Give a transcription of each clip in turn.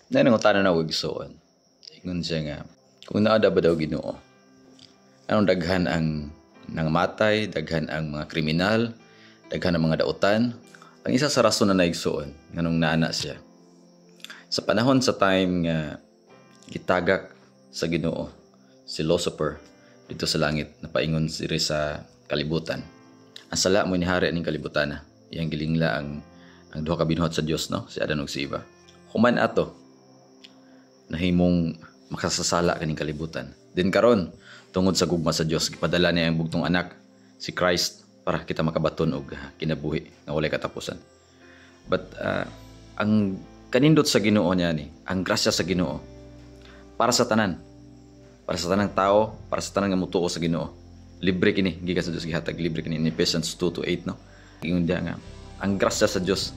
Nanangutan na wagsoon. Ingon siya nga, kung naada ba daw Ginoo, anong daghan ang nangamatay, daghan ang mga kriminal, daghan ang mga dautan. Ang isa sa rason na naigsoon, nganong naana siya. Sa panahon sa time nga gitagak sa Ginoo, si Lucifer dito sa langit, napaingon siri sa kalibutan. Ang sala mo ni hari ning kalibutan na, iyang gilingla ang duha ka binuhat sa Dios, no? Si Adan ug si Eva. Human ato, nahimong makasasala kaning kalibutan. Din karon tungod sa gugma sa Dios, gipadala niya ang bugtong anak, si Christ, para kita makabaton og kinabuhi nga walay katapusan. But ang kanindot sa Ginoo niya ni, ang grasya sa Ginoo para sa tanan, para sa tanang tao, para sa tanang nga mutuo sa Ginoo. Libre kini gikan sa Dios gihatag, libre kini in Ephesians 2:8, no? Ingon dia nga ang grasya sa Dios,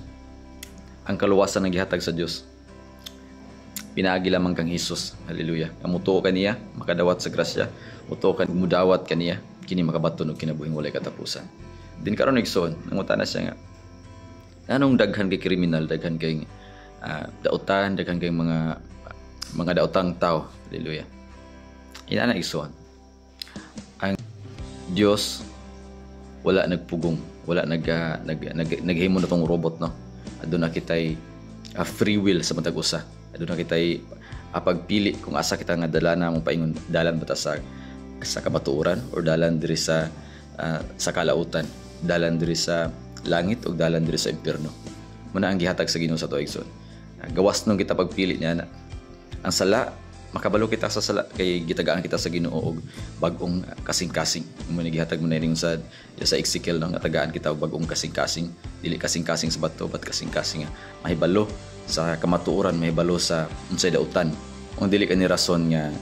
ang kaluwasan nga gihatag sa Dios, pinaagi lamang kang Hesus. Hallelujah. Ang mutuo kaniya, makadawat sa grasya, mutuo kan mudawat kaniya, kini makabaton og kinabuhing walay katapusan. Din karon igsoon, nangutana siya nga, anong daghan kay kriminal, daghan kay dautan, daghan kay mga daotang tao. Hallelujah. Ina na igsoon. Ang Dios wala nagpugong, wala naghimo na tong robot, no? Aduna kitay free will sa matag usa. Aduna kitay pagpili kung asa kita nga dalana mong paingon, dalan ba ta sa kabatuoran or dalan diri sa kalautan, dalan diri sa langit o dalan diri sa impierno. Muna ang gihatag sa Ginoo sa tuigson. Gawas nung kita pagpili niya na ang sala, makabalo kita sa sala kay gitagaan kita sa Ginoo og bag-ong kasing-kasing. Muna gihatag mo na ning sa Ezekiel nang tagaan kita og bag-ong kasing-kasing, dili kasing-kasing sa bato, but kasing-kasing nga mahibalo sa kamatuoran, mahibalo sa unsay dautan. Ang dili ka ni rason nga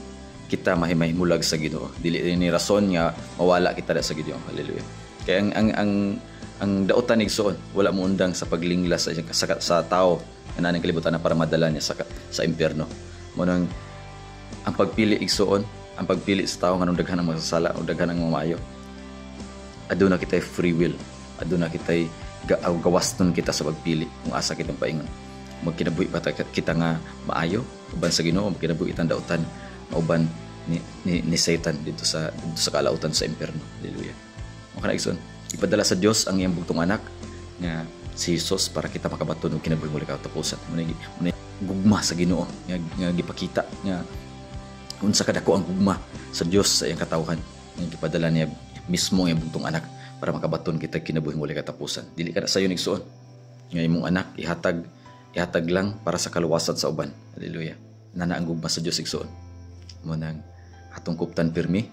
kita mahimulag sa Ginoo, dili ni rason nga mawala kita sa Ginoo. Hallelujah. Kaya ang dautan igsoon wala mo undang sa paglingla sa tao nga naning kalibutan na para madala niya sa impierno. Munang ang pagpili igsoon, ang pagpili sa tao nganong daghan ang masasala o daghan ang mamayo. Aduna kitay free will, aduna kitay gawaston kita sa pagpili kung asa kitang paingon. Magkinabuhi pa kita nga maayo uban sa Ginoo, magkinabuhi itang dautan uban ni Satan dito sa kalautan sa impierno. Hallelujah. Mo kana igsoon, ipadala sa Dios ang iyang bugtong anak nga si Jesus para kita makabaton og kinabuhi walay katapusan. Muna gugma sa Ginoo nga gipakita nga unsa kadako ang gugma sa Dios sa iyang katawhan nga gipadala niya mismo ang bugtong anak para makabaton kita kinabuhi walay katapusan. Dili ka na sayo igsoon nga imong anak ihatag lang para sa kaluwasan sa uban. Hallelujah. Nana ang gugma sa Dios igsoon. Mo nang atong kuptan pirmi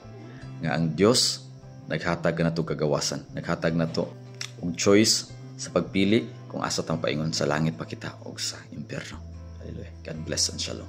nga ang Dios naghatag nato kagawasan, naghatag nato og choice sa pagpili kung asa tang paingon, sa langit pa kita o sa impierno. Hallelujah. God bless and shalom.